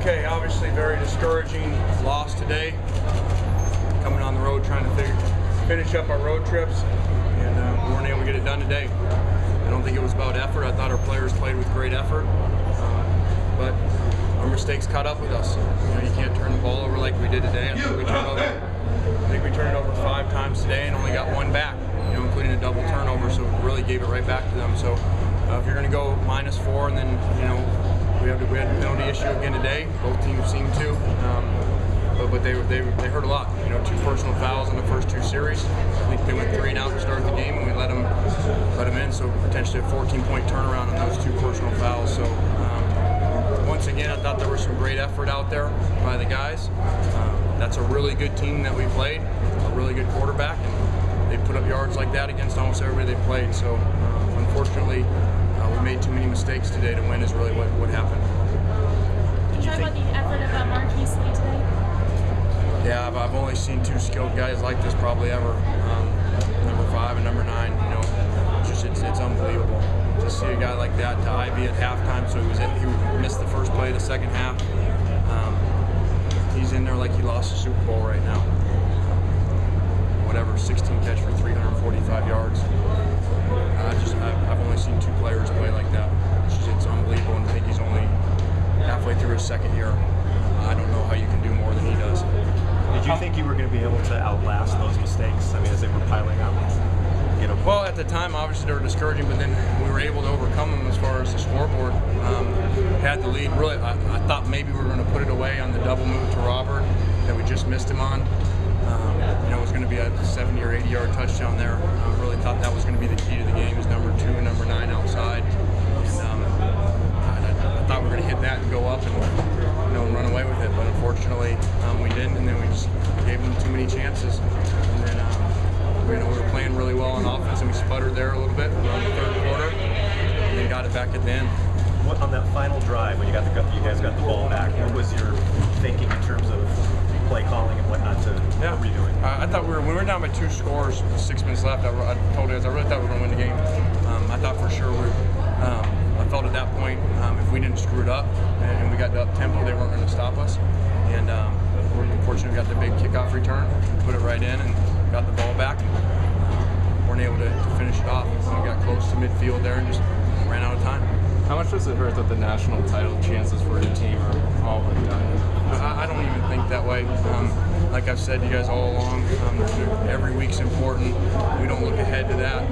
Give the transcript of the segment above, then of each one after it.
Okay, obviously very discouraging loss today. Coming on the road trying to finish up our road trips, and we weren't able to get it done today. I don't think it was about effort. I thought our players played with great effort, but our mistakes caught up with us. You can't turn the ball over like we did today. I think we turned it over 5 times today and only got 1 back, including a double turnover, so it really gave it right back to them. So if you're going to go -4 and then, we had a penalty issue again today. Both teams seem to, but they hurt a lot. 2 personal fouls in the first 2 series. I think they went 3 and out to start the game, and we let them in. So potentially a 14-point turnaround on those 2 personal fouls. So once again, I thought there was some great effort out there by the guys. That's a really good team that we played, a really good quarterback, and they put up yards like that against almost everybody they played. So unfortunately, we made too many mistakes today to win is really what happened. Did you talk about the effort of Marquise Lee today? Yeah, I've only seen 2 skilled guys like this probably ever. Number 5 and number 9. It's unbelievable to see a guy like that to Ivy at halftime. So he missed the first play of the second half. He's in there like he lost the Super Bowl right now. 16 catch for 345 yards. I've only seen 2 players play like that. It's unbelievable, and I think he's only halfway through his 2nd year. I don't know how you can do more than he does. Did you think you were going to be able to outlast those mistakes? I mean, as they were piling up? Well, at the time, obviously they were discouraging, but then we were able to overcome them as far as the scoreboard. Had the lead. Really, I thought maybe we were going to put it away on the double move to Robert that we just missed him on. It was going to be a 70 or 80 yard touchdown there. I really thought that was going to be the key to the game, is number 2 and number 9 outside. And I thought we were going to hit that and go up and run away with it, but unfortunately we didn't, and then we just gave them too many chances. And then we were playing really well on offense, and we sputtered there a little bit around the 3rd quarter, and then got it back at the end. What, on that final drive when you guys got the ball back, what was your thinking in terms of play calling and whatnot to redoing? I thought when we were down by 2 scores, 6 minutes left, I told you guys I really thought we were going to win the game. I thought for sure I felt at that point if we didn't screw it up and we got the up tempo, they weren't going to stop us. And unfortunately, we got the big kickoff return, put it right in, and got the ball back. Weren't able to finish it off. So we got close to midfield there and just ran out of time. How much does it hurt that the national title chances for your team are all but done? I don't even think that way. Like I've said to you guys all along, every week's important. We don't look ahead to that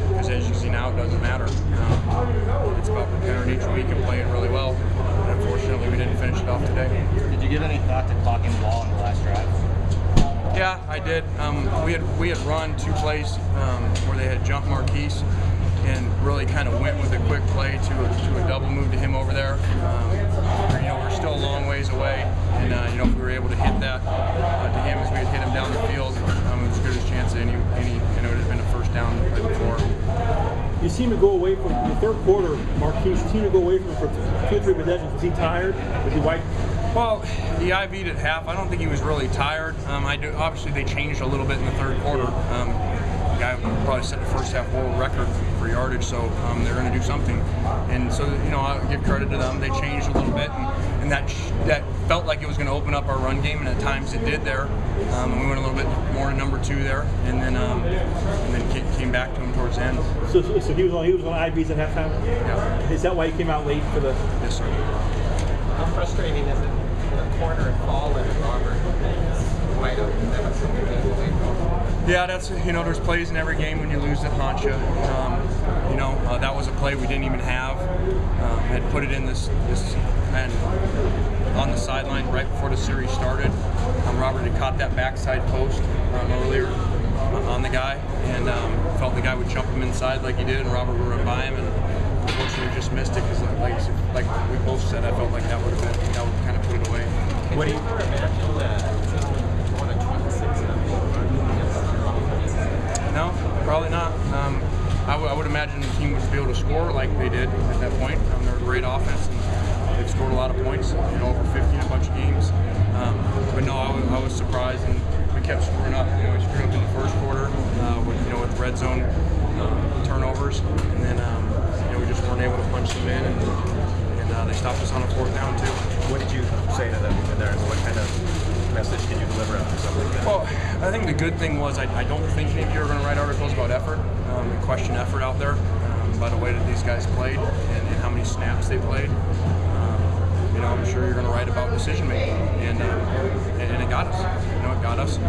because as you see now, it doesn't matter. It's about preparing each week and playing really well. And unfortunately, we didn't finish it off today. Did you give any thought to clocking the ball in the last drive? Yeah, I did. We had run 2 plays where they had jumped Marquise and really kind of went with a quick play to a double move to him over there. We're still a long ways away, and if we were able to hit that to him as we had hit him down the field, it was as good a chance as any. It would have been a first down the play before. You seem to go away from the 3rd quarter. Marquise seemed to go away from it for 2 or 3 possessions. Was he tired? Was he white? Well, he IV'd at half. I don't think he was really tired. Obviously, they changed a little bit in the 3rd quarter. The guy probably set the first half world record for yardage, so they're going to do something. And so, I'll give credit to them. They changed a little bit, and that felt like it was going to open up our run game, and at times it did there. And we went a little bit more to number 2 there, and then came back to him towards the end. So he was on IVs at halftime? Yeah. Is that why he came out late for the? Yes, sir. How frustrating is it? The corner and fall and Robert wide open. Yeah, that's there's plays in every game when you lose that haunt you. That was a play we didn't even have. Had put it in this and on the sideline right before the series started. Robert had caught that backside post earlier on the guy, and felt the guy would jump him inside like he did, and Robert would run by him, and unfortunately we just missed it because like we both said, I felt like that would kind of put it away. What do you imagine going to 26 No, probably not. I would imagine the team would be able to score like they did at that point. They're a great offense, and they've scored a lot of points, over 50 in a bunch of games. But no, I was surprised, and we kept screwing up. We screwed up in the 1st quarter with red zone turnovers, and then we just weren't able to punch them in, and stopped us on a 4th down too. What did you say to them in there, and what kind of message can you deliver after something like that? Well, I think the good thing was I don't think any of you are going to write articles about effort and question effort out there by the way that these guys played and how many snaps they played. You know, I'm sure you're going to write about decision making, and it got us. You know, it got us.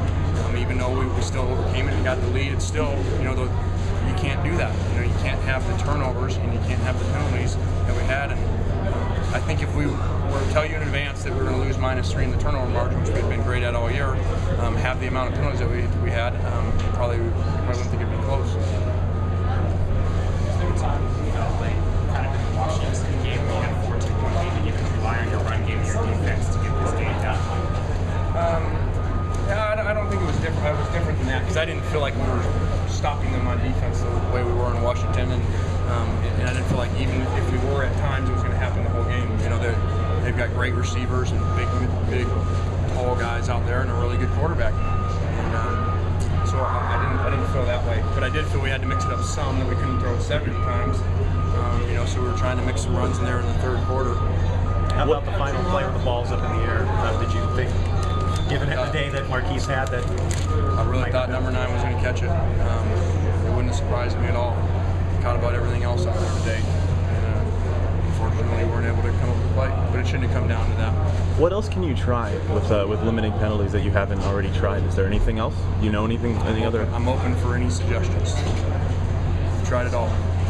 Even though we still overcame it and got the lead, it's still, you know, you can't do that. You know, you can't have the turnovers and you can't have the penalties that we had. And I think if we were to tell you in advance that we were going to lose -3 in the turnover margin, which we've been great at all year, have the amount of penalties that we had, probably wouldn't think it'd be close. Kind of in the Washington game, we had a 14-point lead, and you can rely on your run game and your defense to get this game done. Yeah, I don't think it was different. It was different than that because I didn't feel like we were stopping them on defense the way we were in Washington, and I didn't feel like even if we were at times, it was going to happen the whole game. You know, they've got great receivers and big, tall guys out there, and a really good quarterback. And so I didn't feel that way, but I did feel we had to mix it up some, that we couldn't throw 70 times. You know, so we were trying to mix some runs in there in the 3rd quarter. How about the final play when the ball's up in the air? Did you think, given the day that Marquise had, that I really thought number 9 was going to catch it. It wouldn't have surprised me at all. Caught about everything else out there today. And unfortunately, we weren't able to come up with a play, but it shouldn't have come down to that. What else can you try with limiting penalties that you haven't already tried? Is there anything else? You know anything? Any other? I'm open for any suggestions. Tried it all.